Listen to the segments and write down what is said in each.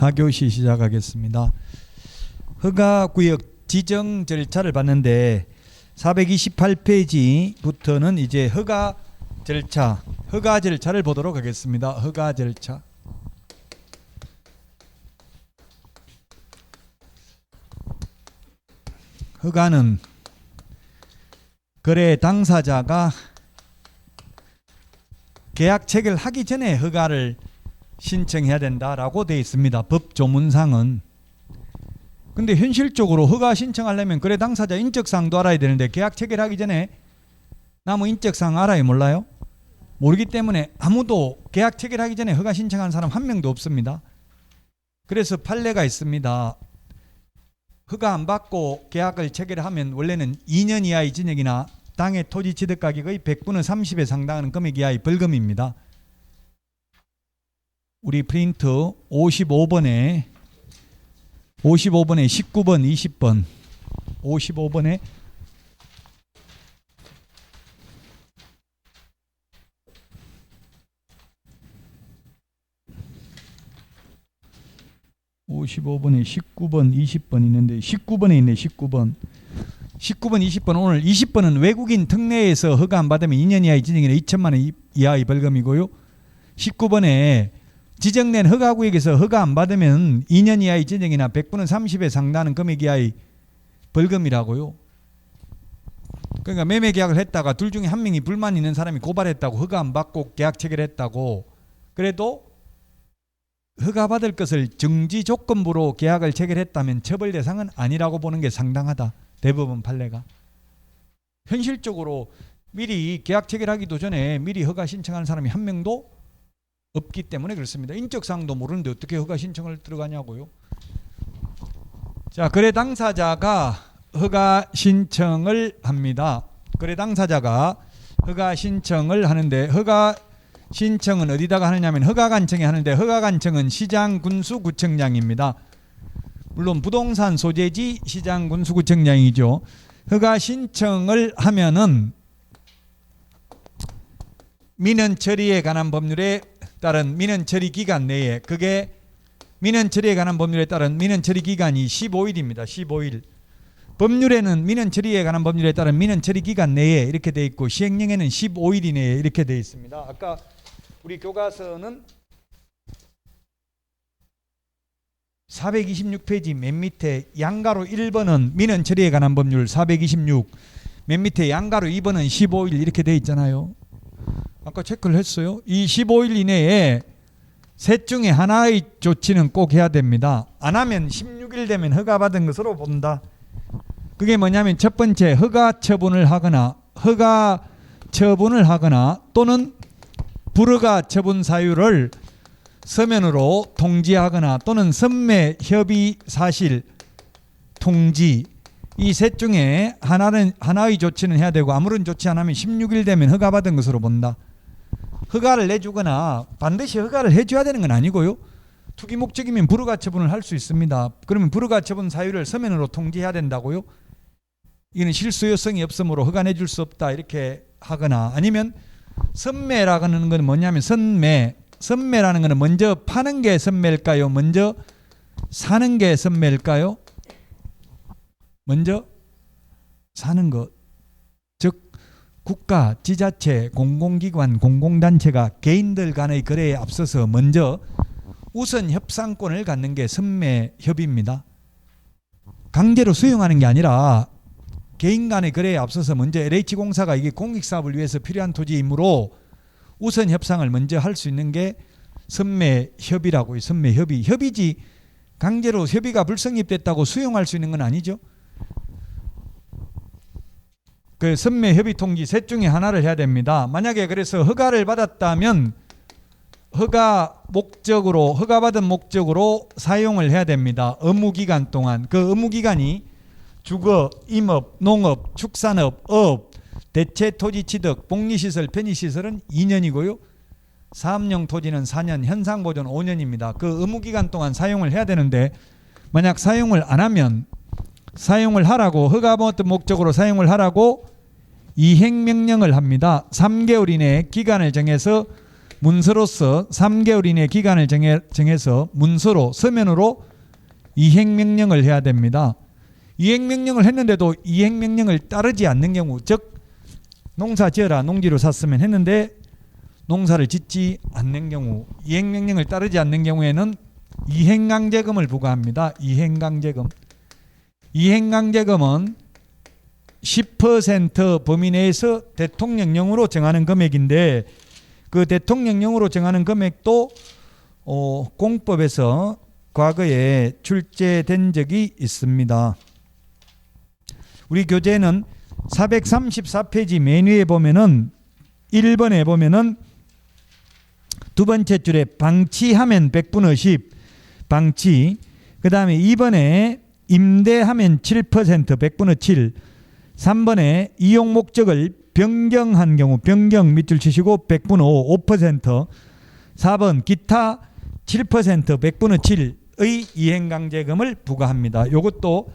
4교시 시작하겠습니다. 허가구역 지정 절차를 봤는데 428페이지부터는 이제 허가 절차를 보도록 하겠습니다. 허가 절차. 허가는 거래 당사자가 계약 체결하기 전에 허가를 신청해야 된다라고 되어 있습니다. 법 조문상은. 근데 현실적으로 허가 신청하려면 거래 당사자 인적사항도 알아야 되는데 계약 체결하기 전에 나무 인적사항 알아요? 몰라요? 모르기 때문에 아무도 계약 체결하기 전에 허가 신청하는 사람 한 명도 없습니다. 그래서 판례가 있습니다. 허가 안 받고 계약을 체결하면 원래는 2년 이하의 징역이나 당해 토지 취득 가격의 100분의 30에 상당하는 금액 이하의 벌금입니다. 우리 프린트 55번에 19번 20번 55번에 (55번에) 19번 20번 있는데 19번에 있네. 19번 20번. 오늘 20번은 외국인 특례에서 허가 안 받으면 2년 이하의 징역이나 2천만 원 이하의 벌금이고요. 19번에 지정된 허가구역에서 허가 안 받으면 2년 이하의 징역이나 100분의 30에 상당하는 금액 이하의 벌금이라고요. 그러니까 매매 계약을 했다가 둘 중에 한 명이 불만 있는 사람이 고발했다고 허가 안 받고 계약 체결했다고, 그래도 허가 받을 것을 정지 조건부로 계약을 체결했다면 처벌 대상은 아니라고 보는 게 상당하다. 대법원 판례가. 현실적으로 미리 계약 체결하기도 전에 미리 허가 신청하는 사람이 한 명도 없기 때문에 그렇습니다. 인적사항도 모르는데 어떻게 허가 신청을 들어가냐고요. 자, 거래 당사자가 허가 신청을 합니다. 거래 당사자가 허가 신청을 하는데, 허가 신청은 어디다가 하느냐면 허가관청에 하는데, 허가관청은 시장군수구청장입니다. 물론 부동산 소재지 시장군수구청장이죠. 허가 신청을 하면은 민원 처리에 관한 법률에 따른 민원 처리 기간 내에, 그게 민원 처리에 관한 법률에 따른 민원 처리 기간이 15일입니다. 15일. 법률에는 민원 처리에 관한 법률에 따른 민원 처리 기간 내에 이렇게 돼 있고, 시행령에는 15일 이내에 이렇게 돼 있습니다. 아까 우리 교과서는 426페이지 맨 밑에 양가로 1번은 민원 처리에 관한 법률 426, 맨 밑에 양가로 2번은 15일 이렇게 돼 있잖아요. 아까 체크를 했어요. 이 15일 이내에 셋 중에 하나의 조치는 꼭 해야 됩니다. 안 하면 16일 되면 허가받은 것으로 본다. 그게 뭐냐면, 첫 번째 허가 처분을 하거나 또는 불허가 처분 사유를 서면으로 통지하거나 또는 선매 협의 사실 통지, 이 셋 중에 하나의 조치는 해야 되고, 아무런 조치 안 하면 16일 되면 허가받은 것으로 본다. 허가를 내주거나 반드시 허가를 해줘야 되는 건 아니고요. 투기 목적이면 불허가 처분을 할 수 있습니다. 그러면 불허가 처분 사유를 서면으로 통지해야 된다고요. 이는 실수요성이 없으므로 허가 내줄 수 없다 이렇게 하거나, 아니면 선매라는 건 뭐냐면, 선매라는 것은 먼저 파는 게 선매일까요? 먼저 사는 게 선매일까요? 먼저 사는 것. 즉 국가, 지자체, 공공기관, 공공단체가 개인들 간의 거래에 앞서서 먼저 우선 협상권을 갖는 게 선매협의입니다. 강제로 수용하는 게 아니라 개인 간의 거래에 앞서서 먼저 LH공사가 이게 공익사업을 위해서 필요한 토지이므로 우선 협상을 먼저 할 수 있는 게 선매협의라고요. 선매협의. 협의지 강제로 협의가 불성립됐다고 수용할 수 있는 건 아니죠. 그 선매협의 통지 셋 중에 하나를 해야 됩니다. 만약에 그래서 허가를 받았다면 허가받은 목적으로 사용을 해야 됩니다. 업무기간 동안. 그 업무기간이 주거, 임업, 농업, 축산업, 어업, 대체 토지 취득, 복리시설, 편의시설은 2년이고요. 사업용 토지는 4년, 현상보존 5년입니다. 그 의무기간 동안 사용을 해야 되는데, 만약 사용을 안 하면 사용을 하라고, 허가받은 목적으로 사용을 하라고 이행명령을 합니다. 3개월 이내에 기간을 정해서 문서로서 3개월 이내 기간을 정해서 문서로 서면으로 이행명령을 해야 됩니다. 이행명령을 했는데도 이행명령을 따르지 않는 경우, 즉 농사 지어라 농지로 샀으면 했는데 농사를 짓지 않는 경우, 이행명령을 따르지 않는 경우에는 이행강제금을 부과합니다. 이행강제금. 이행강제금은 10% 범위 내에서 대통령령으로 정하는 금액인데, 그 대통령령으로 정하는 금액도 공법에서 과거에 출제된 적이 있습니다. 우리 교재는 434페이지 맨 위에 보면은 1번에 보면은 두 번째 줄에 방치하면 100분의 10 방치, 그 다음에 2번에 임대하면 7% 100분의 7, 3번에 이용 목적을 변경한 경우 변경 밑줄 치시고 100분의 5 5%, 4번 기타 7% 100분의 7의 이행강제금을 부과합니다. 이것도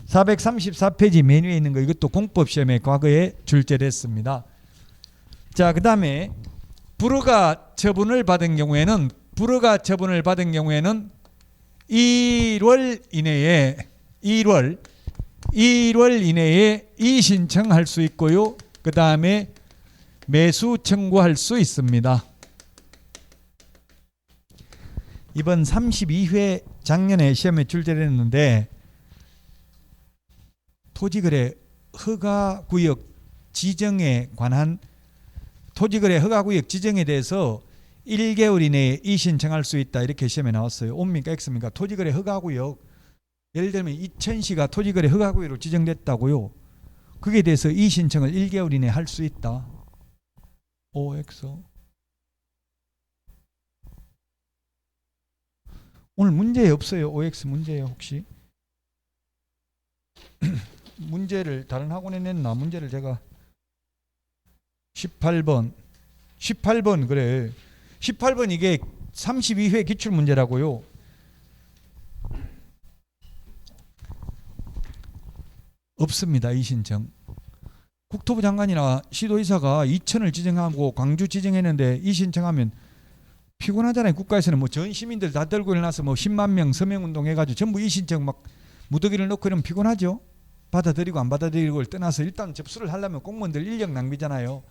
434페이지 맨 위에 있는 거, 이것도 공법시험에 과거에 출제됐습니다. 자, 그 다음에 불허가 처분을 받은 경우에는 1월 이내에 이의신청할 수 있고요. 그 다음에 매수 청구할 수 있습니다. 이번 32회 작년에 시험에 출제됐는데 토지거래 허가구역 지정에 관한 토지거래 허가구역 지정에 대해서 1개월 이내에 이의신청할 수 있다, 이렇게 시험에 나왔어요. 옵니까 X입니까? 토지거래 허가구역, 예를 들면 이천시가 토지거래 허가구역으로 지정됐다고요. 그게 대해서 이의신청을 1개월 이내에 할 수 있다. OX. 오늘 문제 없어요? OX 문제예요 혹시? 문제를 다른 학원에 냈나? 문제를 제가 18번 그래. 18번 이게 32회 기출문제라고요. 없습니다. 이 신청. 국토부 장관이나 시도의사가 이천을 지정하고 광주 지정했는데 이 신청하면 피곤하잖아요. 국가에서는 뭐 전 시민들 다 들고 일어나서 뭐 10만 명 서명운동 해가지고 전부 이 신청 막 무더기를 넣고 이러면 피곤하죠. 받아들이고 안 받아들이고를 떠나서 일단 접수를 하려면 공무원들 인력 낭비잖아요.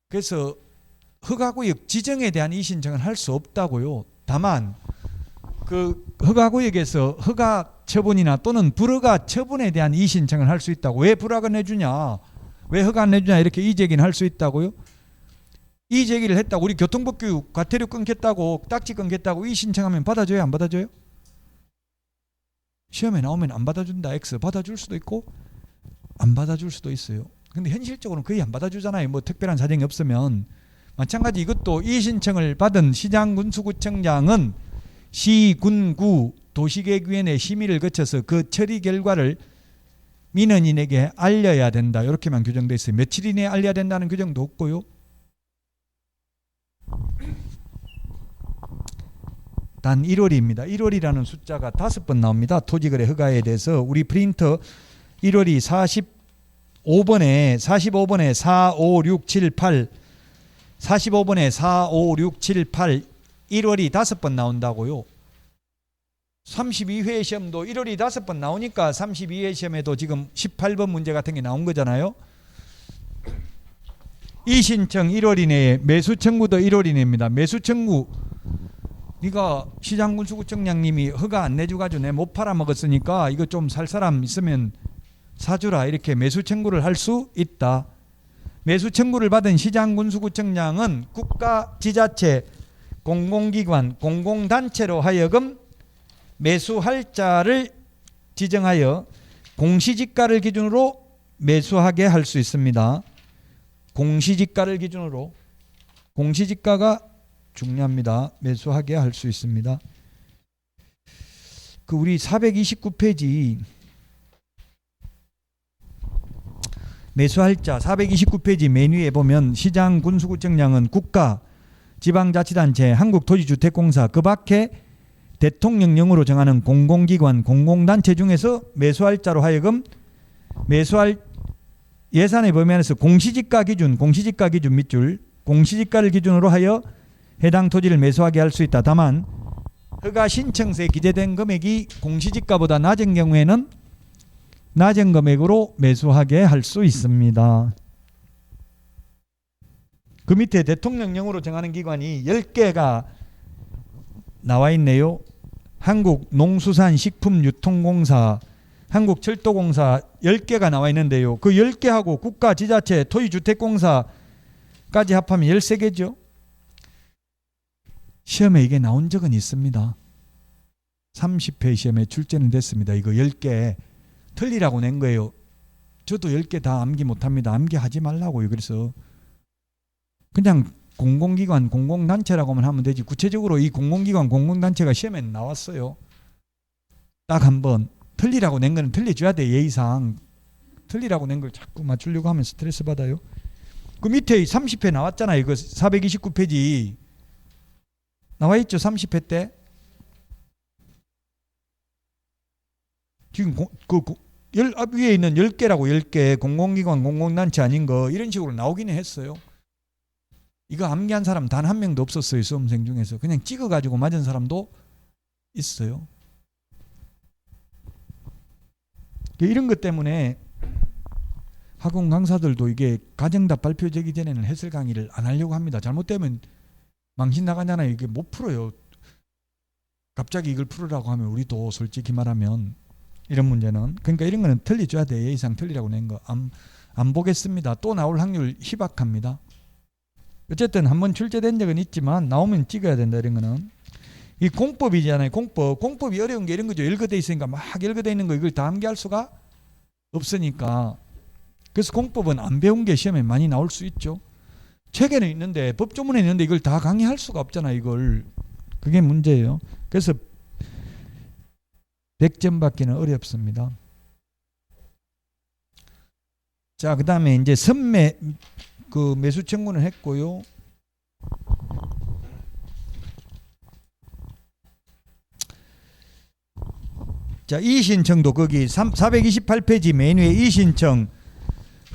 그래서 허가구역 지정에 대한 이의신청은 할 수 없다고요. 다만 그 허가구역에서 허가 처분이나 또는 불허가 처분에 대한 이의신청을 할 수 있다고. 왜 불허가 내주냐, 왜 허가 안 내주냐, 이렇게 이의제기는 할 수 있다고요. 이의제기를 했다고, 우리 교통법규 과태료 끊겠다고, 딱지 끊겠다고 이의신청하면 받아줘요, 안 받아줘요? 시험에 나오면 안 받아준다 X, 받아줄 수도 있고 안 받아줄 수도 있어요. 근데 현실적으로는 거의 안 받아주잖아요. 뭐 특별한 사정이 없으면. 마찬가지 이것도 이의신청을 받은 시장군수구청장은 시군구 도시계획위원회 심의를 거쳐서 그 처리 결과를 민원인에게 알려야 된다, 이렇게만 규정되어 있어요. 며칠 이내에 알려야 된다는 규정도 없고요. 단 1월입니다. 1월이라는 숫자가 5번 나옵니다. 토지거래 허가에 대해서. 우리 프린터 1월이 45번에 4, 5, 6, 7, 8 45번에 4, 5, 6, 7, 8 1월이 5번 나온다고요. 32회 시험도 1월이 5번 나오니까 32회 시험에도 지금 18번 문제 같은 게 나온 거잖아요. 이의신청 1월 이내에, 매수청구도 1월 이내입니다. 매수청구, 네가 시장군수구청장님이 허가 안 내줘가지고 내 못 팔아먹었으니까 이거 좀 살 사람 있으면 사주라, 이렇게 매수청구를 할 수 있다. 매수청구를 받은 시장군수구청장은 국가, 지자체, 공공기관, 공공단체로 하여금 매수할 자를 지정하여 공시지가를 기준으로 매수하게 할 수 있습니다. 공시지가를 기준으로, 공시지가가 중요합니다. 매수하게 할 수 있습니다. 그 우리 429페이지 매수할 자 429페이지 맨 위에 보면 시장, 군수구청장은 국가, 지방자치단체, 한국토지주택공사 그 밖에 대통령령으로 정하는 공공기관, 공공단체 중에서 매수할 자로 하여금 매수할 예산의 범위 안에서 공시지가 기준 밑줄 공시지가를 기준으로 하여 해당 토지를 매수하게 할 수 있다. 다만 허가 신청서에 기재된 금액이 공시지가보다 낮은 경우에는 낮은 금액으로 매수하게 할 수 있습니다. 그 밑에 대통령령으로 정하는 기관이 10개가 나와 있네요. 한국농수산식품유통공사, 한국철도공사 10개가 나와 있는데요. 그 10개하고 국가지자체 토지주택공사까지 합하면 13개죠. 시험에 이게 나온 적은 있습니다. 30회 시험에 출제는 됐습니다. 이거 10개 틀리라고 낸 거예요. 저도 10개 다 암기 못합니다. 암기하지 말라고요. 그래서 그냥 공공기관, 공공단체라고만 하면 되지. 구체적으로 이 공공기관, 공공단체가 시험에 나왔어요. 딱 한 번. 틀리라고 낸 거는 틀려줘야 돼. 예의상. 틀리라고 낸 걸 자꾸 맞추려고 하면 스트레스 받아요. 그 밑에 30회 나왔잖아요. 이거 429페이지 나와 있죠. 30회 때. 지금 위에 있는 10개라고 10개 공공기관, 공공단체 아닌 거 이런 식으로 나오기는 했어요. 이거 암기한 사람 단 한 명도 없었어요. 수험생 중에서. 그냥 찍어가지고 맞은 사람도 있어요. 이런 것 때문에 학원 강사들도 이게 가정답 발표되기 전에는 해설 강의를 안 하려고 합니다. 잘못되면 망신 나가잖아요. 이게 못 풀어요. 갑자기 이걸 풀으라고 하면 우리도 솔직히 말하면 이런 문제는. 그러니까 이런 거는 틀려줘야 돼. 예의상 틀리라고 낸 거. 안 보겠습니다. 또 나올 확률 희박합니다. 어쨌든 한번 출제된 적은 있지만 나오면 찍어야 된다. 이런 거는. 이 공법이잖아요. 공법이 어려운 게 이런 거죠. 열거돼 있으니까 막 열거돼 있는 거 이걸 다 암기할 수가 없으니까. 그래서 공법은 안 배운 게 시험에 많이 나올 수 있죠. 책에는 있는데 법조문에 있는데 이걸 다 강의할 수가 없잖아요. 이걸. 그게 문제예요. 그래서 100점 받기는 어렵습니다. 자, 그 다음에 이제 선매 그 매수 청구는 했고요. 자, 이의신청도 거기 428페이지 맨 위에 이의신청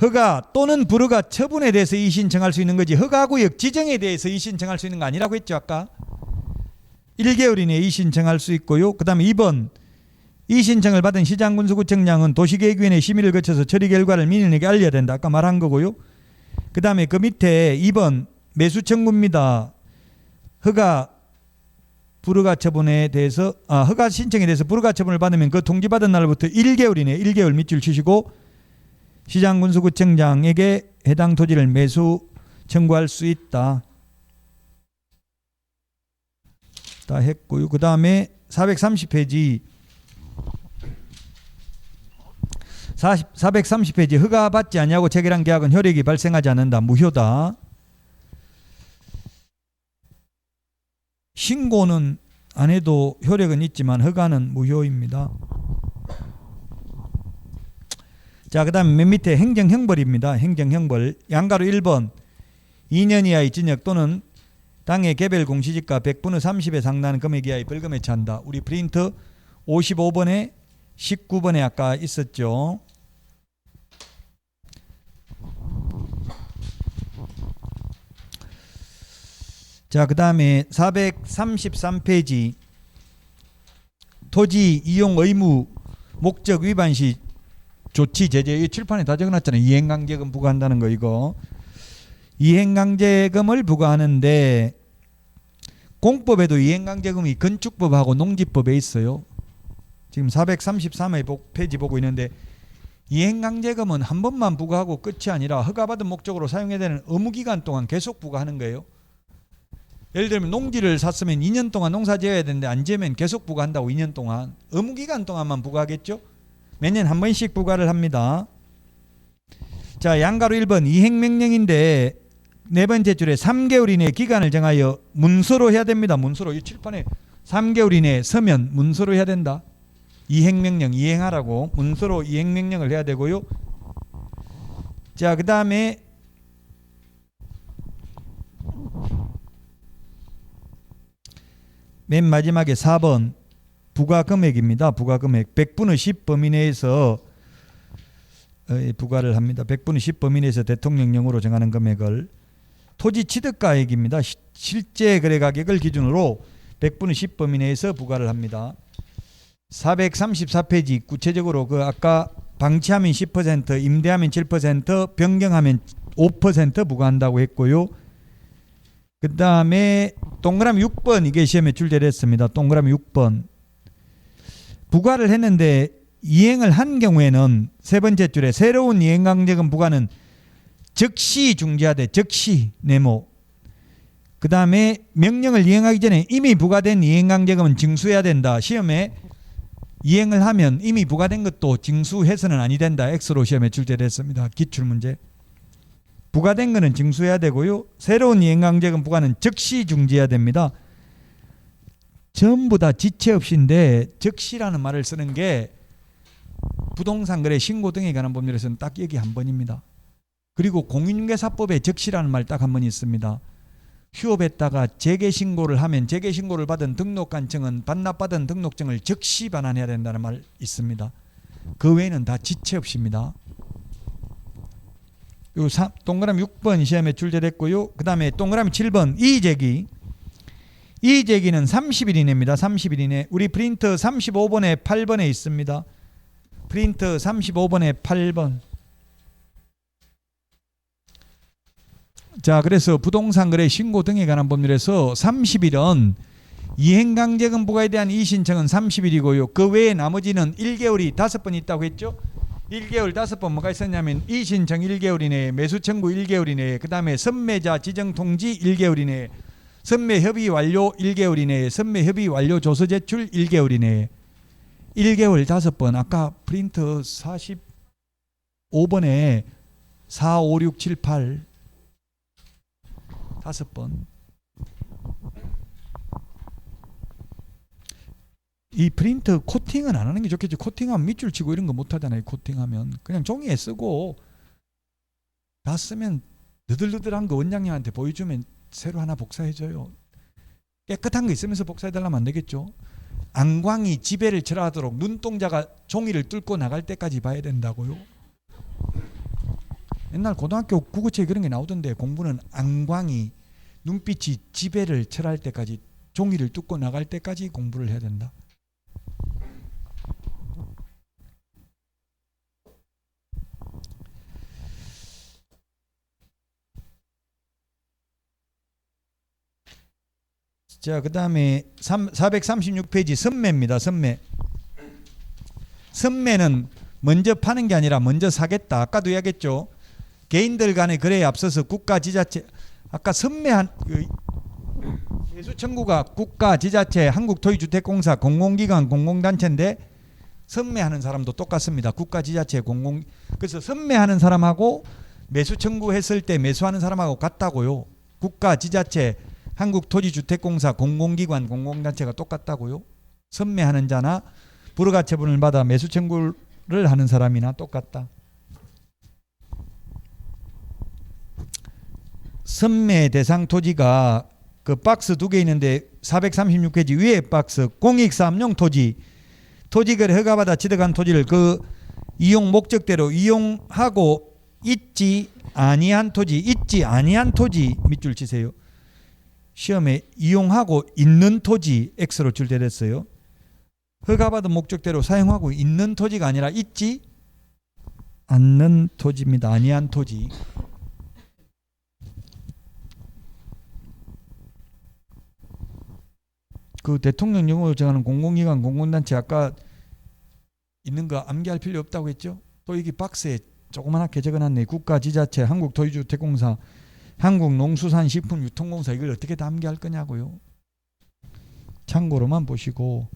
허가 또는 불허가 처분에 대해서 이의신청할 수 있는 거지 허가구역 지정에 대해서 이의신청할 수 있는 거 아니라고 했죠. 아까 1개월 이내에 이의신청할 수 있고요. 그 다음에 2번 이의신청을 받은 시장군수구청장은 도시계획위원회 심의를 거쳐서 처리 결과를 민원에게 알려야 된다. 아까 말한 거고요. 그 다음에 그 밑에 2번 매수청구입니다. 허가 불허가 처분에 대해서 허가 신청에 대해서 불허가 처분을 받으면 그 통지받은 날부터 1개월 이내 1개월 밑줄 치시고 시장군수구청장에게 해당 토지를 매수 청구할 수 있다. 다 했고요. 그 다음에 430페이지 430페이지 허가받지 아니하고 체결한 계약은 효력이 발생하지 않는다. 무효다. 신고는 안 해도 효력은 있지만 허가는 무효입니다. 자, 그 다음에 맨 밑에 행정형벌입니다. 행정형벌. 양가로 1번 2년 이하의 징역 또는 땅의 개별 공시지가 100분의 30에 상당한 금액 이하의 벌금에 처한다. 우리 프린트 55번에 19번에 아까 있었죠. 자, 그 다음에 433페이지 토지 이용 의무 목적 위반 시 조치 제재. 이 칠판에 다 적어놨잖아요. 이행강제금 부과한다는 거. 이거 이행강제금을 부과하는데 공법에도 이행강제금이 건축법하고 농지법에 있어요. 지금 433페이지 보고 있는데 이행강제금은 한 번만 부과하고 끝이 아니라 허가받은 목적으로 사용해야 되는 의무기간 동안 계속 부과하는 거예요. 예를 들면 농지를 샀으면 2년 동안 농사 지어야 되는데 안 지으면 계속 부과한다고. 2년 동안 의무기간 동안만 부과하겠죠. 매년 한 번씩 부과를 합니다. 자, 양가로 1번 이행명령인데 네 번째 줄에 3개월 이내 기간을 정하여 문서로 해야 됩니다. 문서로. 이 칠판에 3개월 이내에 서면 문서로 해야 된다. 이행명령 이행하라고 문서로 이행명령을 해야 되고요. 자, 그 다음에 맨 마지막에 4번 부과금액입니다. 부과금액 100분의 10 범위 내에서 부과를 합니다. 100분의 10 범위 내에서 대통령령으로 정하는 금액을 토지 취득가액입니다. 실제 거래 가격을 기준으로 100분의 10 범위 내에서 부과를 합니다. 434페이지 구체적으로 그 아까 방치하면 10%, 임대하면 7%, 변경하면 5% 부과한다고 했고요. 그 다음에 동그라미 6번 이게 시험에 출제를 했습니다. 동그라미 6번 부과를 했는데 이행을 한 경우에는 세 번째 줄에 새로운 이행강제금 부과는 즉시 중지하되 즉시 네모. 그 다음에 명령을 이행하기 전에 이미 부과된 이행강제금은 징수해야 된다. 시험에 이행을 하면 이미 부과된 것도 징수해서는 아니 된다. X로 시험에 출제를 했습니다. 기출문제. 부과된 것은 징수해야 되고요. 새로운 이행강제금 부과는 즉시 중지해야 됩니다. 전부 다 지체 없이인데 즉시라는 말을 쓰는 게 부동산 거래 신고 등에 관한 법률에서는 딱 여기 한 번입니다. 그리고 공인중개사법에 즉시라는 말 딱 한 번 있습니다. 휴업했다가 재개신고를 하면 재개신고를 받은 등록관청은 반납받은 등록증을 즉시 반환해야 된다는 말 있습니다. 그 외에는 다 지체 없이입니다. 요 동그라미 6번 시험에 출제됐고요. 그 다음에 동그라미 7번 이의제기. 이의제기는 30일 이내입니다. 30일 이내. 우리 프린트 35번에 8번에 있습니다. 프린트 35번에 8번. 자, 그래서 부동산 거래 신고 등에 관한 법률에서 30일은 이행강제금 부과에 대한 이의신청은 30일이고요. 그 외에 나머지는 1개월이 5번 있다고 했죠. 1개월 5번 뭐가 있었냐면 이의신청 1개월 이내에, 매수청구 1개월 이내에, 그 다음에 선매자 지정통지 1개월 이내에, 선매협의 완료 1개월 이내에, 선매협의 완료 조서 제출 1개월 이내에. 1개월 5번. 아까 프린트 45번에 4, 5, 6, 7, 8 5번. 이 프린트 코팅은 안 하는 게 좋겠죠. 코팅하면 밑줄 치고 이런 거 못 하잖아요. 코팅하면 그냥 종이에 쓰고 다 쓰면 느들느들한 거 원장님한테 보여주면 새로 하나 복사해줘요. 깨끗한 거 있으면서 복사해달라면 안 되겠죠. 안광이 지배를 철하도록 눈동자가 종이를 뚫고 나갈 때까지 봐야 된다고요. 옛날 고등학교 국어책에 그런 게 나오던데 공부는 안광이 눈빛이 지배를 철할 때까지 종이를 뚫고 나갈 때까지 공부를 해야 된다. 자, 그 다음에 436페이지 선매입니다. 선매. 선매는 먼저 파는 게 아니라 먼저 사겠다. 아까도 이야기했죠. 개인들 간의 거래에 앞서서 국가 지자체, 아까 선매한 매수 청구가 국가 지자체 한국토지주택공사 공공기관 공공단체인데 선매하는 사람도 똑같습니다. 국가 지자체 공공. 그래서 선매하는 사람하고 매수 청구했을 때 매수하는 사람하고 같다고요. 국가 지자체 한국토지주택공사 공공기관 공공단체가 똑같다고요. 선매하는 자나 불허가 처분을 받아 매수 청구를 하는 사람이나 똑같다. 선매 대상 토지가 그 박스 2개 있는데 436페이지 위에 박스 공익사업용 토지, 토지거래 허가받아 취득한 토지를 그 이용 목적대로 이용하고 있지 아니한 토지, 있지 아니한 토지 밑줄 치세요. 시험에 이용하고 있는 토지 X로 출제됐어요. 허가받은 목적대로 사용하고 있는 토지가 아니라 있지 않는 토지입니다. 아니한 토지. 그 대통령 영어로 정하는 공공기관 공공단체 아까 있는 거 암기할 필요 없다고 했죠. 또 여기 박스에 조그맣게 적어놨네. 국가지자체 한국토지주택공사 한국농수산식품유통공사 이걸 어떻게 다 암기할 거냐고요. 참고로만 보시고.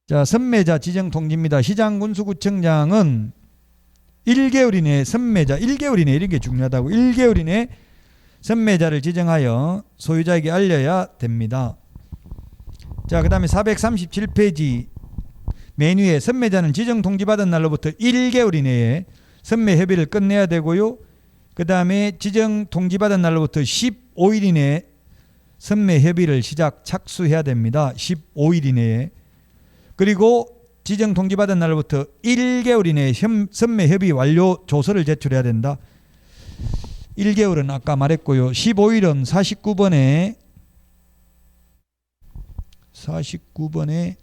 자, 선매자 지정통지입니다. 시장군수구청장은 1개월 이내에 선매자 1개월 이내 이런 게 중요하다고. 1개월 이내에 선매자를 지정하여 소유자에게 알려야 됩니다. 자, 그 다음에 437페이지 맨 위에 선매자는 지정통지받은 날로부터 1개월 이내에 선매 협의를 끝내야 되고요. 그 다음에 지정통지받은 날로부터 15일 이내에 선매 협의를 착수해야 됩니다. 15일 이내에. 그리고 지정통지받은 날로부터 1개월 이내에 선매 협의 완료 조서를 제출해야 된다. 1개월은 아까 말했고요. 15일은 49번에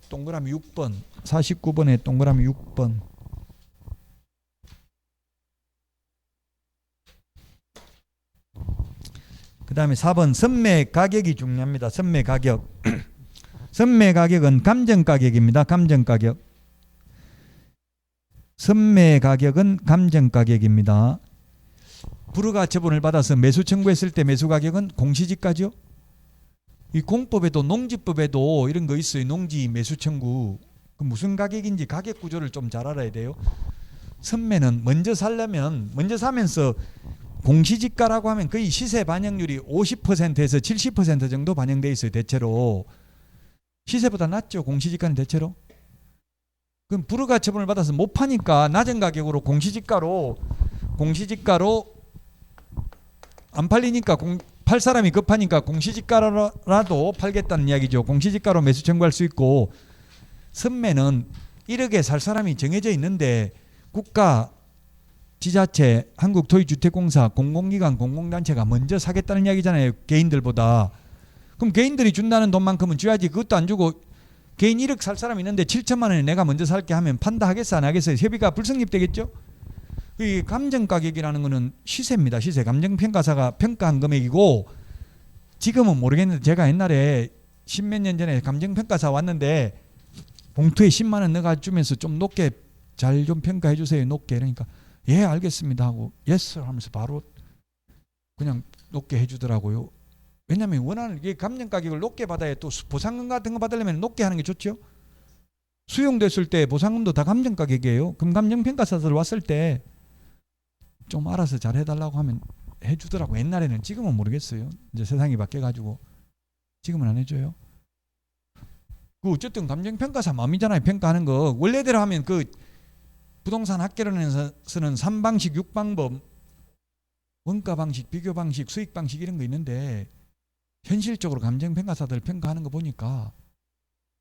동그라미 6번. 49번에 동그라미 6번. 그 다음에 4번 선매 가격이 중요합니다. 선매 가격. 선매 가격은 감정 가격입니다. 감정 가격. 선매 가격은 감정 가격입니다. 불허가 처분을 받아서 매수 청구했을 때 매수 가격은 공시지가죠. 이 공법에도 농지법에도 이런 거 있어요. 농지 매수 청구. 그 무슨 가격인지 가격 구조를 좀 잘 알아야 돼요. 선매는 먼저 살려면 먼저 사면서 공시지가라고 하면 거의 시세 반영률이 50%에서 70% 정도 반영돼 있어요. 대체로 시세보다 낮죠. 공시지가는 대체로. 그럼 불허가 처분을 받아서 못 파니까 낮은 가격으로 공시지가로 안 팔리니까 팔 사람이 급하니까 공시지가라도 팔겠다는 이야기죠. 공시지가로 매수 청구할 수 있고, 선매는 1억에 살 사람이 정해져 있는데 국가, 지자체, 한국토지주택공사, 공공기관, 공공단체가 먼저 사겠다는 이야기잖아요. 개인들보다. 그럼 개인들이 준다는 돈만큼은 줘야지. 그것도 안 주고 개인 1억 살 사람이 있는데 7천만 원에 내가 먼저 살게 하면 판다 하겠어 안 하겠어요? 협의가 불성립되겠죠? 이 감정가격이라는 거는 시세입니다. 시세. 감정평가사가 평가한 금액이고, 지금은 모르겠는데 제가 옛날에 십몇 년 전에 감정평가사 왔는데 봉투에 10만 원 넣어가 주면서 좀 높게 잘 좀 평가해 주세요. 높게. 그러니까 예 알겠습니다 하고 예스 하면서 바로 그냥 높게 해주더라고요. 왜냐하면 원하는 게 감정가격을 높게 받아야 또 보상금 같은 거 받으려면 높게 하는 게 좋죠. 수용됐을 때 보상금도 다 감정가격이에요. 그럼 감정평가사들 왔을 때 좀 알아서 잘 해달라고 하면 해주더라고. 옛날에는. 지금은 모르겠어요. 이제 세상이 바뀌어가지고 지금은 안 해줘요. 그 어쨌든 감정평가사 마음이잖아요. 평가하는 거. 원래대로 하면 그 부동산 학개론에서는 3방식 6방법, 원가 방식, 비교 방식, 수익 방식 이런 거 있는데, 현실적으로 감정평가사들 평가하는 거 보니까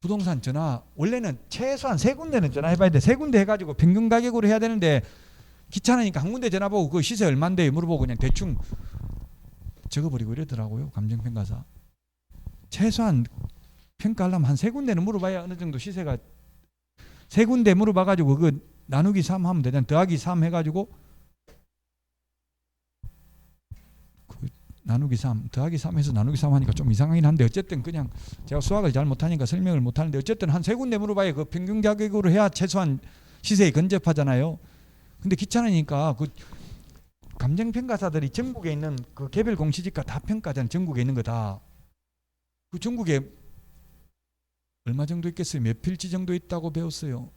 부동산 전화 원래는 최소한 3군데는 전화해봐야 돼. 3군데 해가지고 평균 가격으로 해야 되는데 귀찮으니까 한 군데 전화보고 그 시세 얼만데 물어보고 그냥 대충 적어버리고 이러더라고요. 감정평가사. 최소한 평가하려면 한 3군데는 물어봐야 어느 정도 시세가. 3군데 물어봐가지고 그 나누기 3 하면 되잖아. 더하기 3 해가지고 그 나누기 3 더하기 3 해서 나누기 3 하니까 좀 이상하긴 한데, 어쨌든 그냥 제가 수학을 잘 못하니까 설명을 못하는데, 어쨌든 한 3군데 물어봐야 그 평균 가격으로 해야 최소한 시세에 근접하잖아요. 근데 귀찮으니까 그 감정평가사들이 전국에 있는 그 개별 공시지가 다 평가하잖아요. 전국에 있는 거 다. 그 전국에 얼마 정도 있겠어요? 몇 필지 정도 있다고 배웠어요.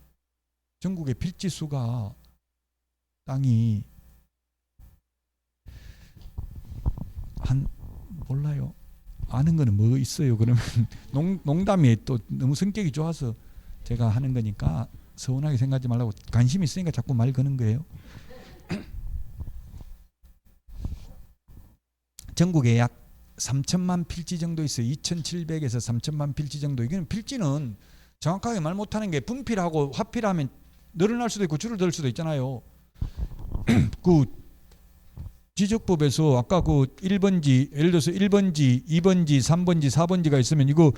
전국의 필지 수가, 땅이 한 몰라요. 아는 거는 뭐 있어요. 그러면 농담이 또 너무 성격이 좋아서 제가 하는 거니까 서운하게 생각하지 말라고. 관심 있으니까 자꾸 말 거는 거예요. 전국에 약 3천만 필지 정도 있어요. 2,700에서 3천만 필지 정도. 이건 필지는 정확하게 말 못하는 게, 분필하고 화필하면 늘어날 수도 있고 줄어들 수도 있잖아요. 그 지적법에서 아까 그 1번지, 예를 들어서 1번지, 2번지, 3번지, 4번지가 있으면 이거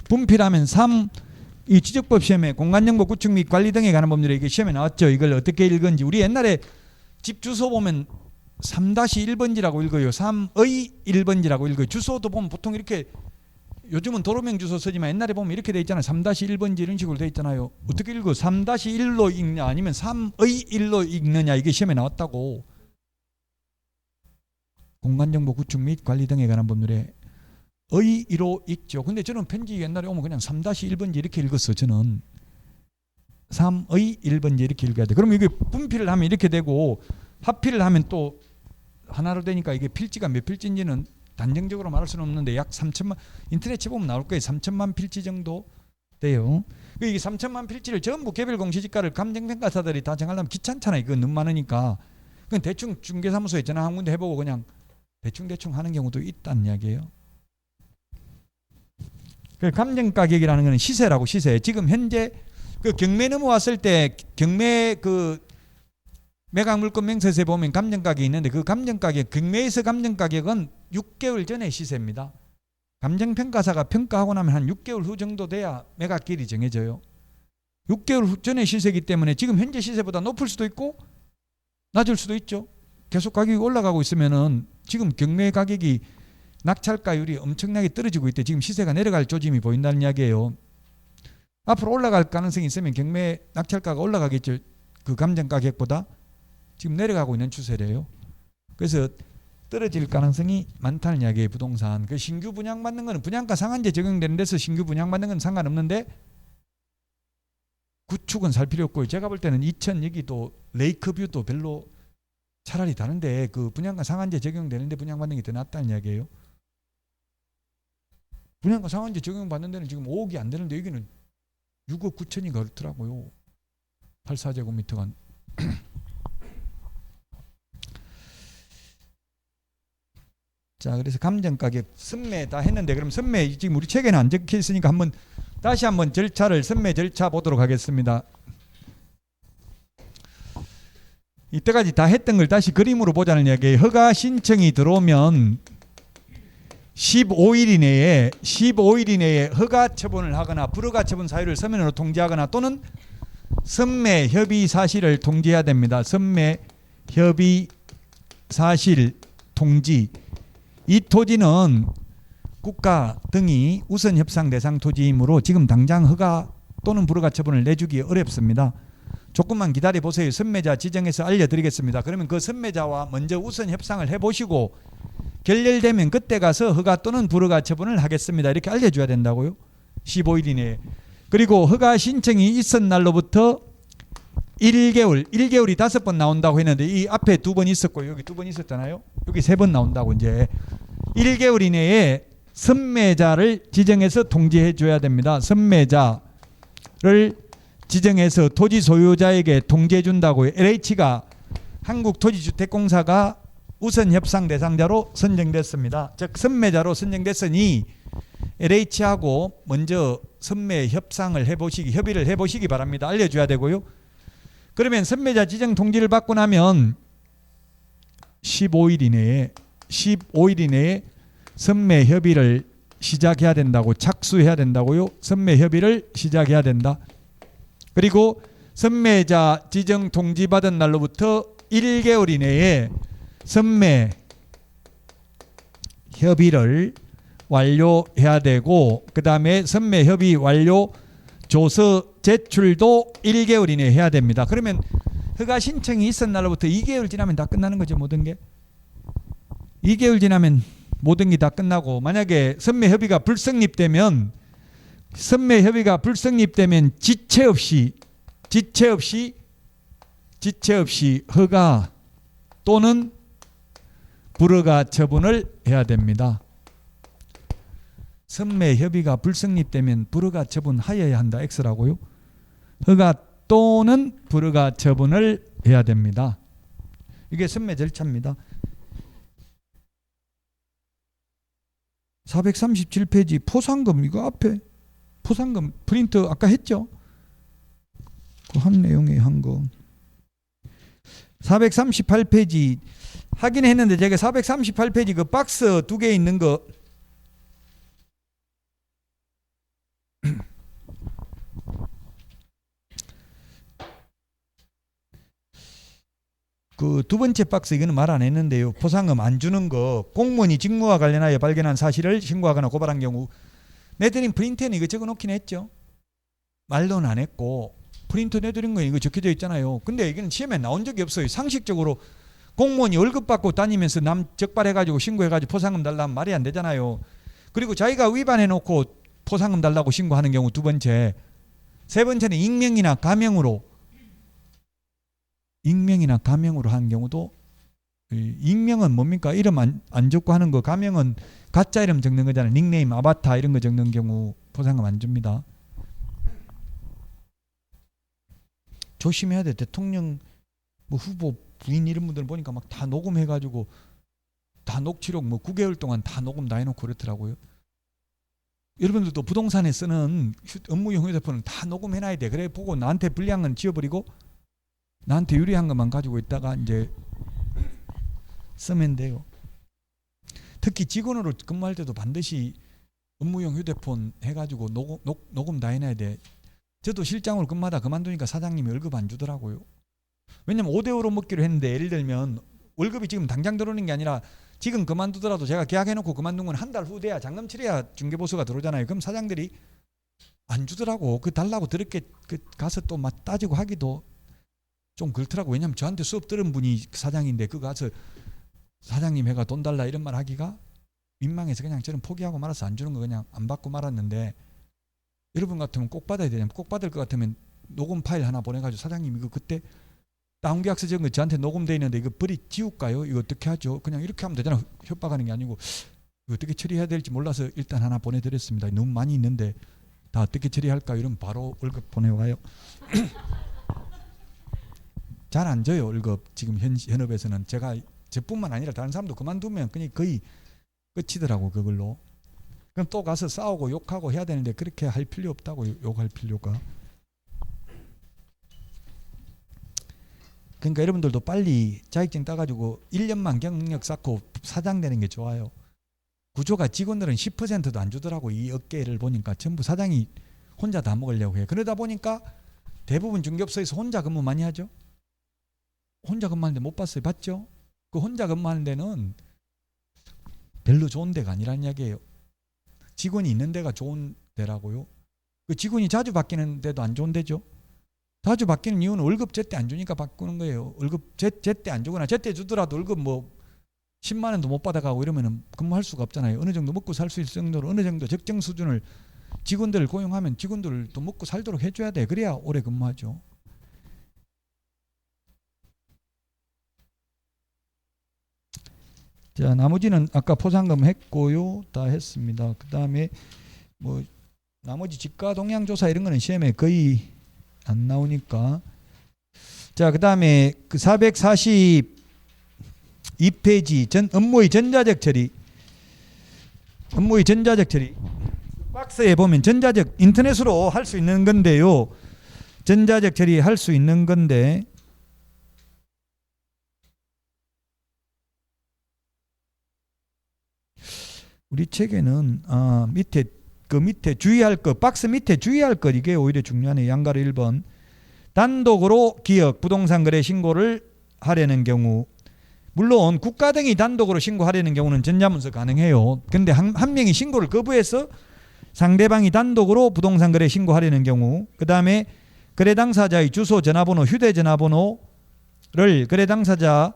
분필하면 3, 이 지적법 시험에 공간정보 구축 및 관리 등에 관한 법률에 이게 시험에 나왔죠. 이걸 어떻게 읽은지. 우리 옛날에 집 주소 보면 3-1번지라고 읽어요. 3의 1번지라고 읽어요. 주소도 보면 보통 이렇게, 요즘은 도로명 주소 쓰지만 옛날에 보면 이렇게 돼 있잖아요. 3-1번지 이런 식으로 돼 있잖아요. 어떻게 읽어? 3-1로 읽냐 아니면 3의 1로 읽느냐, 이게 시험에 나왔다고. 공간정보 구축 및 관리 등에 관한 법률에 의1로 읽죠. 근데 저는 편지 옛날에 오면 그냥 3-1번지 이렇게 읽었어. 저는 3의 1번지 이렇게 읽어야 돼. 그러면 이게 분필을 하면 이렇게 되고, 화필을 하면 또 하나로 되니까 이게 필지가 몇 필지인지는 단정적으로 말할 수는 없는데 약 3천만, 인터넷 쳐보면 나올 거예요. 3천만 필지 정도 돼요. 이게 3천만 필지를 전부 개별 공시지가를 감정평가사들이 다 정하려면 귀찮잖아요. 이거 너무 많으니까. 그냥 대충 중개사무소에 전화 한 군데 해보고 그냥 대충 하는 경우도 있다는 이야기예요. 그 감정가격이라는 것은 시세라고. 시세. 지금 현재 그 경매 넘어왔을 때 경매 그 매각물건 명세서에 보면 감정가격이 있는데 그 감정가격, 경매에서 감정가격은 6개월 전에 시세입니다. 감정평가사가 평가하고 나면 한 6개월 후 정도 돼야 매각일이 정해져요. 6개월 후 전에 시세이기 때문에 지금 현재 시세보다 높을 수도 있고 낮을 수도 있죠. 계속 가격이 올라가고 있으면은 지금 경매 가격이 낙찰가율이 엄청나게 떨어지고 있대. 지금 시세가 내려갈 조짐이 보인다는 이야기예요. 앞으로 올라갈 가능성이 있으면 경매 낙찰가가 올라가겠죠. 그 감정 가격보다. 지금 내려가고 있는 추세래요. 그래서 떨어질 가능성이 많다는 이야기예요. 부동산. 그 신규 분양받는 거는 분양가 상한제 적용되는 데서 신규 분양받는 건 상관없는데 구축은 살 필요 없고요. 제가 볼 때는 이천 여기도 레이크뷰도 별로 차라리 다른데 그 분양가 상한제 적용되는데 분양받는 게 더 낫다는 이야기예요. 분양가 상한제 적용받는 데는 지금 5억이 안 되는데 여기는 6억 9천이 그렇더라고요. 84제곱미터가. 자, 그래서 감정가격 선매 다 했는데 그럼 선매 지금 우리 책에는 안 적혀 있으니까 다시 한번 절차를 선매 절차 보도록 하겠습니다. 이때까지 다 했던 걸 다시 그림으로 보자는 이야기예요. 허가 신청이 들어오면 15일 이내에 허가 처분을 하거나 불허가 처분 사유를 서면으로 통지하거나 또는 선매 협의 사실을 통지해야 됩니다. 선매 협의 사실 통지. 이 토지는 국가 등이 우선 협상 대상 토지이므로 지금 당장 허가 또는 불허가 처분을 내주기 어렵습니다. 조금만 기다려 보세요. 선매자 지정해서 알려드리겠습니다. 그러면 그 선매자와 먼저 우선 협상을 해보시고 결렬되면 그때 가서 허가 또는 불허가 처분을 하겠습니다. 이렇게 알려줘야 된다고요. 15일 이내에. 그리고 허가 신청이 있은 날로부터 1개월이 5번 나온다고 했는데 이 앞에 2번 있었고 여기 2번 있었잖아요. 여기 3번 나온다고 이제 1개월 이내에 선매자를 지정해서 통지해 줘야 됩니다. 선매자를 지정해서 토지 소유자에게 통지해 준다고요. LH가 한국토지주택공사가 우선 협상 대상자로 선정됐습니다. 즉 선매자로 선정됐으니 LH하고 먼저 선매 협상을 해보시기, 협의를 해보시기 바랍니다. 알려줘야 되고요. 그러면 선매자 지정 통지를 받고 나면 15일 이내에 선매 협의를 시작해야 된다고, 착수해야 된다고요. 선매 협의를 시작해야 된다. 그리고 선매자 지정 통지 받은 날로부터 1개월 이내에 선매 협의를 완료해야 되고 그 다음에 선매 협의 완료 조서 제출도 1개월 이내에 해야 됩니다. 그러면 허가 신청이 있은 날로부터 2개월 지나면 다 끝나는 거죠. 모든 게 2개월 지나면 모든 게 다 끝나고 만약에 선매 협의가 불성립되면 지체 없이 허가 또는 불허가 처분을 해야 됩니다. 선매 협의가 불성립되면 불허가 처분하여야 한다. X라고요. 허가 또는 불허가 처분을 해야 됩니다. 이게 선매 절차입니다. 437페이지 포상금 이거 앞에 포상금 프린트 아까 했죠? 그 한 내용에 한 거. 438페이지 하긴 했는데 제가 438페이지 그 박스 2개 있는 거 그 두 번째 박스 이거는 말 안 했는데요. 포상금 안 주는 거 공무원이 직무와 관련하여 발견한 사실을 신고하거나 고발한 경우 내드린 프린트에는 이거 적어놓긴 했죠. 말로는 안 했고 프린트 내드린 거 이거 적혀져 있잖아요. 근데 이거는 시험에 나온 적이 없어요. 상식적으로 공무원이 월급 받고 다니면서 남 적발해가지고 신고해가지고 포상금 달라면 말이 안 되잖아요. 그리고 자기가 위반해놓고 포상금 달라고 신고하는 경우 두 번째. 세 번째는 익명이나 가명으로 하는 경우도 익명은 뭡니까? 이름 안 적고 하는 거. 가명은 가짜 이름 적는 거잖아요. 닉네임, 아바타 이런 거 적는 경우 포상금 안 줍니다. 조심해야 돼. 대통령 뭐 후보 부인 이런 분들 보니까 막 다 녹음해가지고 다 녹취록 뭐 9개월 동안 다 녹음 다 해놓고 그렇더라고요. 여러분들도 부동산에 쓰는 업무용 휴대폰은 다 녹음해놔야 돼. 그래 보고 나한테 불리한 건 지워버리고 나한테 유리한 것만 가지고 있다가 이제 쓰면 돼요. 특히 직원으로 근무할 때도 반드시 업무용 휴대폰 해가지고 녹음 다 해놔야 돼. 저도 실장으로 근무하다 그만두니까 사장님이 월급 안 주더라고요. 왜냐면 5대5로 먹기로 했는데, 예를 들면 월급이 지금 당장 들어오는 게 아니라 지금 그만두더라도 제가 계약해놓고 그만둔 건 한 달 후 돼야, 잔금치래야 중개보수가 들어오잖아요. 그럼 사장들이 안 주더라고. 그 달라고 그렇게 가서 또 막 따지고 하기도 좀 그렇더라고. 왜냐면 저한테 수업 들은 분이 사장인데 그 가서 사장님 해가 돈 달라 이런 말 하기가 민망해서 그냥 저는 포기하고 말아서 안 주는 거 그냥 안 받고 말았는데, 여러분 같으면 꼭 받아야 되냐면, 꼭 받을 것 같으면 녹음 파일 하나 보내가지고 사장님 이거 그때 다운계약서 적은 거 저한테 녹음돼 있는데 이거 지울까요? 이거 어떻게 하죠? 그냥 이렇게 하면 되잖아. 협박하는 게 아니고 이거 어떻게 처리해야 될지 몰라서 일단 하나 보내드렸습니다. 너무 많이 있는데 다 어떻게 처리할까? 이러면 바로 월급 보내와요. 잘 안 줘요 월급. 지금 현업에서는 제가 저뿐만 아니라 다른 사람도 그만두면 그냥 거의 끝이더라고 그걸로. 그럼 또 가서 싸우고 욕하고 해야 되는데 그렇게 할 필요 없다고. 욕할 필요가. 그러니까 여러분들도 빨리 자격증 따가지고 1년만 경력 쌓고 사장 되는 게 좋아요. 구조가 직원들은 10%도 안 주더라고. 이 업계를 보니까 전부 사장이 혼자 다 먹으려고 해. 그러다 보니까 대부분 중개업소에서 혼자 근무 많이 하죠. 혼자 근무하는데 못 봤어요? 봤죠? 그 혼자 근무하는 데는 별로 좋은 데가 아니라는 이야기예요. 직원이 있는 데가 좋은 데라고요. 그 직원이 자주 바뀌는 데도 안 좋은 데죠. 자주 바뀌는 이유는 월급 제때 안 주니까 바꾸는 거예요. 월급 제때 안 주거나 제때 주더라도 월급 뭐 10만 원도 못 받아가고 이러면은 근무할 수가 없잖아요. 어느 정도 먹고 살 수 있을 정도로 어느 정도 적정 수준을 직원들을 고용하면 직원들도 먹고 살도록 해줘야 돼. 그래야 오래 근무하죠. 자, 나머지는 아까 포상금 했고요. 다 했습니다. 그 다음에 뭐 나머지 지가 동향 조사 이런 거는 시험에 거의 안 나오니까. 자, 그 다음에 그 442페이지 업무의 전자적 처리. 업무의 전자적 처리. 박스에 보면 전자적, 인터넷으로 할 수 있는 건데요. 전자적 처리 할 수 있는 건데, 우리 책에는 밑에 주의할 것, 박스 밑에 주의할 것, 이게 오히려 중요하네. 양가로 1번. 단독으로 기업 부동산 거래 신고를 하려는 경우, 물론 국가 등이 단독으로 신고하려는 경우는 전자문서 가능해요. 근데 한 명이 신고를 거부해서 상대방이 단독으로 부동산 거래 신고하려는 경우, 그 다음에 거래 당사자의 주소, 전화번호, 휴대전화번호를 거래 당사자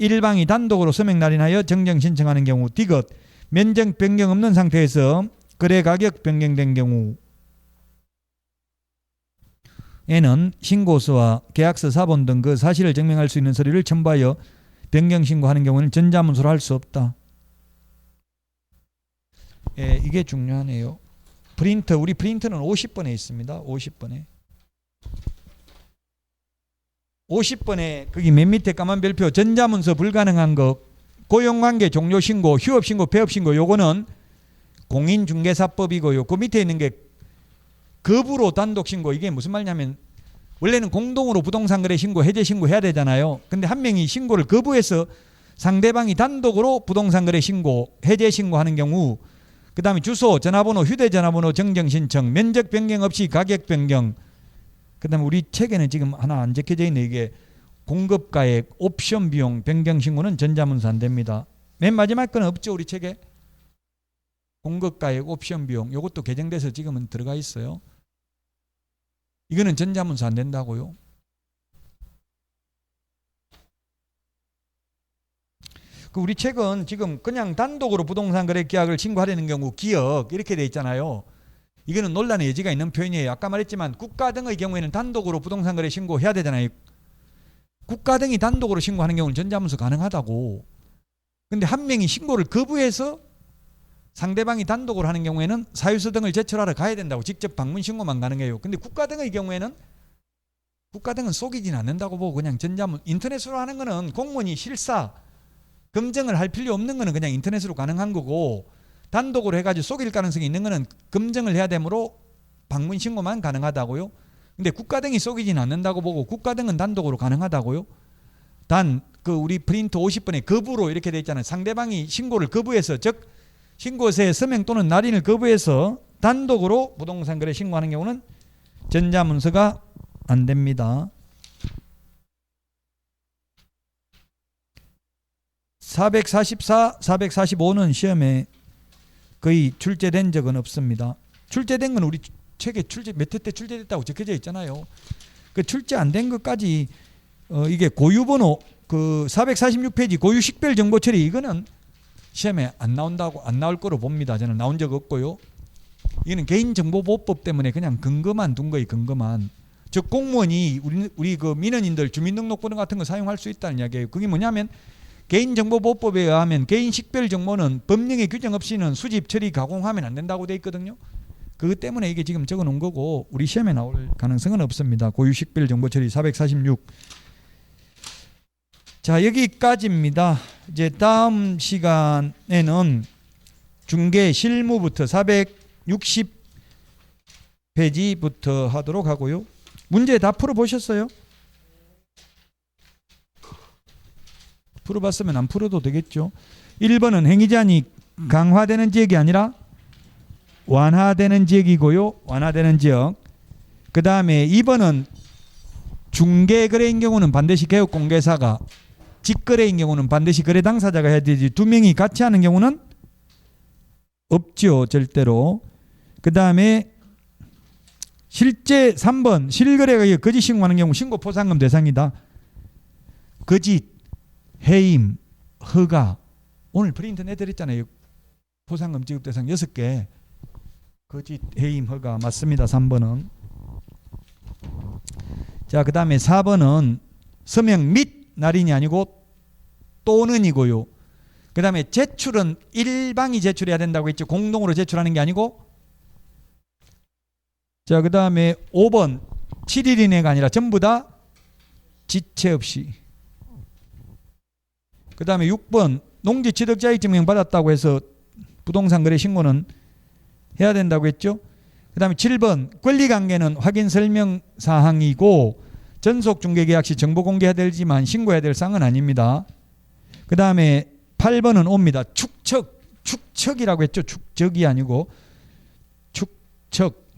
1방이 단독으로 서명 날인하여 정정 신청하는 경우, 디귿 면적 변경 없는 상태에서 거래 가격 변경된 경우 에는 신고서와 계약서, 사본 등 그 사실을 증명할 수 있는 서류를 첨부하여 변경 신고하는 경우는 전자문서로 할 수 없다. 예, 이게 중요하네요. 프린터, 우리 프린터는 50번에 있습니다. 50번에. 50번에 거기 맨 밑에 까만 별표 전자문서 불가능한 것, 고용관계 종료 신고, 휴업 신고, 폐업 신고, 요거는 공인중개사법이고요. 그 밑에 있는 게 거부로 단독 신고. 이게 무슨 말이냐면 원래는 공동으로 부동산 거래 신고, 해제 신고 해야 되잖아요. 근데 한 명이 신고를 거부해서 상대방이 단독으로 부동산 거래 신고, 해제 신고하는 경우, 그 다음에 주소, 전화번호, 휴대전화번호 정정 신청, 면적 변경 없이 가격 변경. 그 다음에 우리 책에는 지금 하나 안 적혀져 있네. 이게 공급가액, 옵션 비용 변경 신고는 전자문서 안 됩니다. 맨 마지막 건 없죠, 우리 책에. 공급가액, 옵션 비용, 이것도 개정돼서 지금은 들어가 있어요. 이거는 전자문서 안 된다고요. 그 우리 책은 지금 그냥 단독으로 부동산 거래 계약을 신고하려는 경우 기억 이렇게 돼 있잖아요. 이거는 논란의 여지가 있는 표현이에요. 아까 말했지만 국가 등의 경우에는 단독으로 부동산 거래 신고해야 되잖아요. 국가 등이 단독으로 신고하는 경우는 전자문서 가능하다고. 근데 한 명이 신고를 거부해서 상대방이 단독으로 하는 경우에는 사유서 등을 제출하러 가야 된다고. 직접 방문 신고만 가능해요. 근데 국가 등의 경우에는 국가 등은 속이지는 않는다고 보고 그냥 인터넷으로 하는 거는 공무원이 실사 검증을 할 필요 없는 거는 그냥 인터넷으로 가능한 거고, 단독으로 해가지고 속일 가능성이 있는 거는 검증을 해야 되므로 방문 신고만 가능하다고요. 근데 국가등이 속이진 않는다고 보고 국가등은 단독으로 가능하다고요? 단 그 우리 프린트 50번에 거부로 이렇게 돼 있잖아요. 상대방이 신고를 거부해서, 즉 신고서에 서명 또는 날인을 거부해서 단독으로 부동산 거래 신고하는 경우는 전자문서가 안 됩니다. 444, 445는 시험에 거의 출제된 적은 없습니다. 출제된 건 우리 책에 몇 회 때 출제됐다고 적혀져 있잖아요. 그 출제 안 된 것까지 이게 고유번호 그 446페이지 고유 식별 정보 처리, 이거는 시험에 안 나올 거로 봅니다. 저는 나온 적 없고요. 이거는 개인정보보호법 때문에 그냥 근거만 둔 거예요. 근거만. 즉 공무원이 우리 그 민원인들 주민등록번호 같은 거 사용할 수 있다는 이야기예요. 그게 뭐냐면 개인정보보호법에 의하면 개인 식별 정보는 법령의 규정 없이는 수집, 처리, 가공하면 안 된다고 돼 있거든요. 그것 때문에 이게 지금 적어 놓은 거고 우리 시험에 나올 가능성은 없습니다. 고유 식별 정보 처리 446. 자, 여기까지입니다. 이제 다음 시간에는 중개 실무부터 460페이지부터 하도록 하고요. 문제 다 풀어보셨어요? 풀어봤으면 안 풀어도 되겠죠. 1번은 행위제한이 강화되는 지역이 아니라 완화되는 지역이고요. 완화되는 지역. 그 다음에 2번은 중개거래인 경우는 반드시 개업공개사가, 직거래인 경우는 반드시 거래 당사자가 해야 되지 두 명이 같이 하는 경우는 없죠. 절대로. 그 다음에 실제 3번 실거래가 거짓 신고하는 경우 신고 포상금 대상이다. 거짓, 해임, 허가. 오늘 프린트 내드렸잖아요. 포상금 지급 대상 6개. 거짓, 해임, 허가 맞습니다. 3번은. 자, 그 다음에 4번은 서명 및 날인이 아니고 또는이고요. 그 다음에 제출은 일방이 제출해야 된다고 했죠. 공동으로 제출하는 게 아니고. 자, 그 다음에 5번 7일 이내가 아니라 전부 다 지체 없이. 그 다음에 6번 농지취득자격증명 받았다고 해서 부동산 거래 신고는 해야 된다고 했죠. 그 다음에 7번 권리관계는 확인 설명 사항이고 전속중개계약 시 정보 공개해야 되지만 신고해야 될 사항은 아닙니다. 그 다음에 8번은 옵니다. 축척이라고 했죠. 축적이 아니고 축척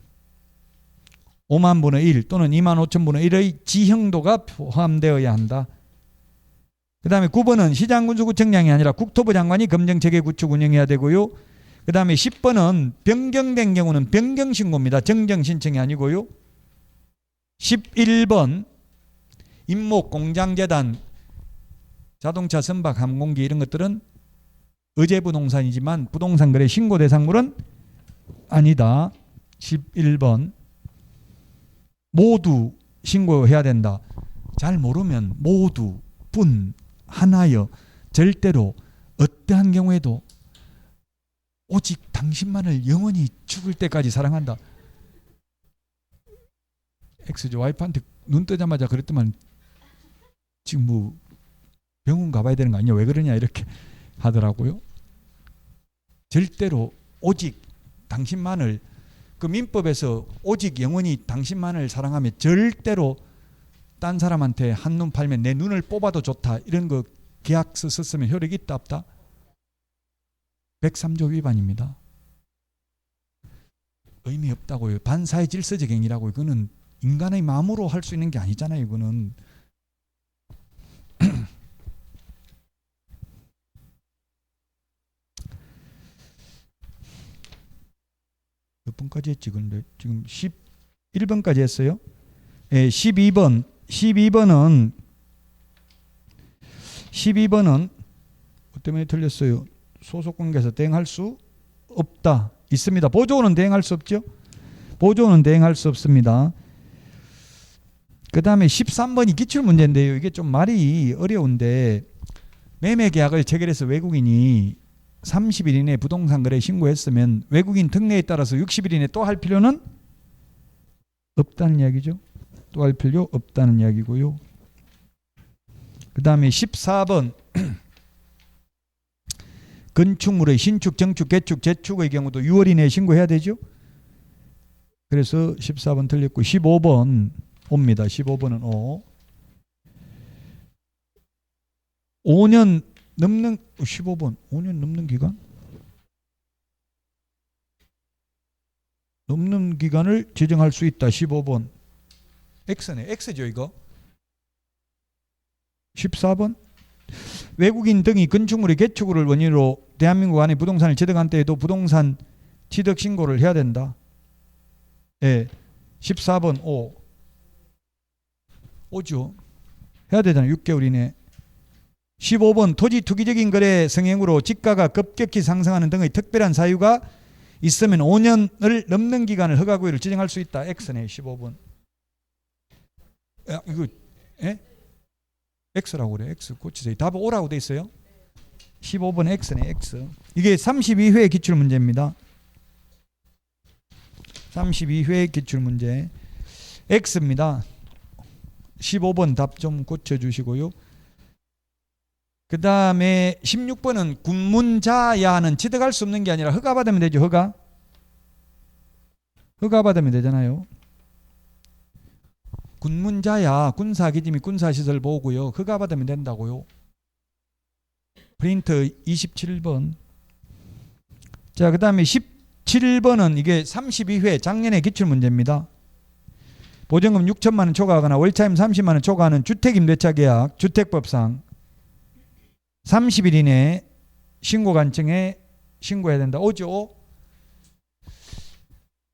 5만 분의 1 또는 2만 5천 분의 1의 지형도가 포함되어야 한다. 그 다음에 9번은 시장군수구청장이 아니라 국토부 장관이 검정체계 구축 운영해야 되고요. 그 다음에 10번은 변경된 경우는 변경신고입니다. 정정신청이 아니고요. 11번 임목, 공장재단, 자동차 선박, 항공기 이런 것들은 의제부동산이지만 부동산 거래 신고 대상물은 아니다. 11번 모두 신고해야 된다. 잘 모르면 모두, 분, 하나여, 절대로, 어떠한 경우에도 오직 당신만을 영원히 죽을 때까지 사랑한다. X죠. 와이프한테 눈 뜨자마자 그랬더만 지금 뭐 병원 가봐야 되는 거 아니야? 왜 그러냐 이렇게 하더라고요. 절대로 오직 당신만을, 그 민법에서 오직 영원히 당신만을 사랑하며 절대로 딴 사람한테 한눈 팔면 내 눈을 뽑아도 좋다 이런 거 계약서 썼으면 효력이 있다 없다? 103조 위반입니다. 의미 없다고요. 반사회 질서적 행위라고요. 그거는 인간의 마음으로 할 수 있는 게 아니잖아요. 이거는. 몇 번까지 했지? 근데 지금 11번까지 했어요. 예, 12번은 뭐 때문에 틀렸어요? 소속관계에서 대행할 수 없다. 있습니다. 보조원은 대행할 수 없죠. 보조원은 대행할 수 없습니다. 그 다음에 13번이 기출문제인데요. 이게 좀 말이 어려운데, 매매계약을 체결해서 외국인이 30일 이내에 부동산 거래 신고했으면 외국인 특례에 따라서 60일 이내에 또 할 필요는 없다는 이야기죠. 또 할 필요 없다는 이야기고요. 그 다음에 14번 건축물의 신축, 정축, 개축, 재축의 경우도 6월 이내에 신고해야 되죠. 그래서 14번 틀렸고 15번 옵니다. 15번은 O. 5년 넘는 15번 5년 넘는 기간? 넘는 기간을 지정할 수 있다. 15번 X네. X죠 이거. 14번 외국인 등이 건축물의 개축을 원인으로 대한민국 안에 부동산을 취득한 때에도 부동산 취득 신고를 해야 된다. 예. 14번 O. O죠. 해야 되잖아요. 6개월 이내. 15번 토지 투기적인 거래 성행으로 지가가 급격히 상승하는 등의 특별한 사유가 있으면 5년을 넘는 기간을 허가구역을 지정할 수 있다. X네. 15번. 야, 이거 X라고 그래. X 고치세요. 답은 O라고 돼 있어요. 15번 X네. X. 이게 32회 기출문제입니다. 32회 기출문제 X입니다. 15번 답 좀 고쳐주시고요. 그 다음에 16번은 군문자야는 취득할 수 없는 게 아니라 허가받으면 되죠. 허가받으면 되잖아요. 군문자야 군사기지 및 군사시설 보고요. 허가받으면 된다고요. 프린트 27번. 자, 그 다음에 17번은 이게 32회 작년의 기출문제입니다. 보증금 6천만 원 초과하거나 월차임 30만 원 초과하는 주택임대차 계약 주택법상 30일 이내에 신고관청에 신고해야 된다. 오죠.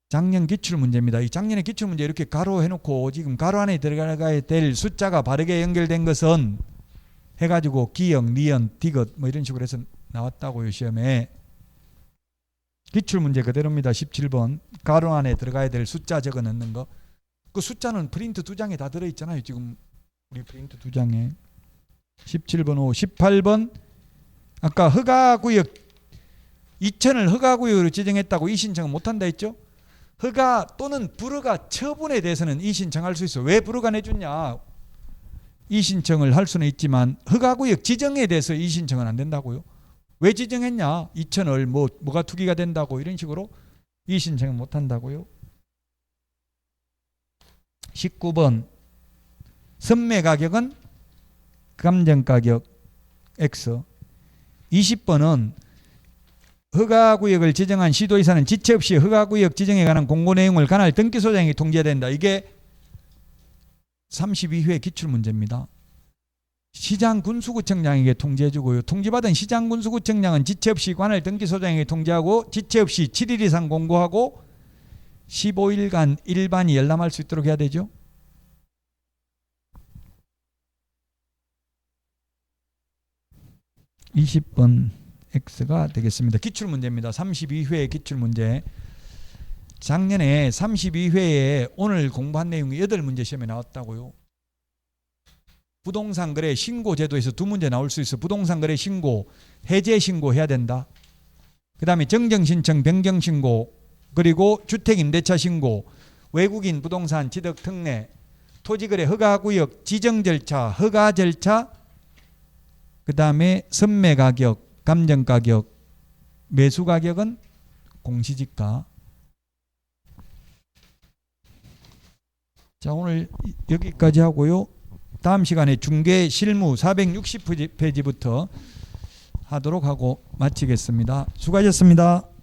작년 기출문제입니다. 이 작년의 기출문제 이렇게 가로 해놓고 지금 가로 안에 들어가야 될 숫자가 바르게 연결된 것은 해가지고 기역, 니은, 디귿 뭐 이런 식으로 해서 나왔다고요. 시험에. 기출문제 그대로입니다. 17번 가로 안에 들어가야 될 숫자 적어 넣는 거. 그 숫자는 프린트 2장에 다 들어있잖아요. 지금 우리 프린트 2장에. 17번 O. 18번 아까 허가구역 2천을 허가구역으로 지정했다고 이의신청은 못한다 했죠. 허가 또는 불허가 처분에 대해서는 이의신청할 수 있어. 왜 불허가 내줬냐. 이의신청을 할 수는 있지만 허가구역 지정에 대해서 이의신청은 안 된다고요. 왜 지정했냐. 2천을 뭐가 투기가 된다고 이런 식으로 이의신청은 못한다고요. 19번 선매가격은 감정가격 X. 20번은 허가구역을 지정한 시도의사는 지체 없이 허가구역 지정에 관한 공고 내용을 관할 등기소장에게 통지해야 된다. 이게 32회 기출문제입니다. 시장군수구청장에게 통지해주고요. 통지받은 시장군수구청장은 지체 없이 관할 등기소장에게 통지하고 지체 없이 7일 이상 공고하고 15일간 일반이 열람할 수 있도록 해야 되죠. 20번 X가 되겠습니다. 기출문제입니다. 32회 기출문제. 작년에 32회에 오늘 공부한 내용이 8문제 시험에 나왔다고요. 부동산 거래 신고 제도에서 2문제 나올 수 있어. 부동산 거래 신고, 해제 신고 해야 된다. 그 다음에 정정 신청, 변경 신고, 그리고 주택 임대차 신고, 외국인 부동산 취득 특례, 토지거래 허가구역 지정 절차, 허가 절차, 그 다음에 선매가격, 감정가격, 매수가격은 공시지가. 자, 오늘 여기까지 하고요. 다음 시간에 중개 실무 460페이지부터 하도록 하고 마치겠습니다. 수고하셨습니다.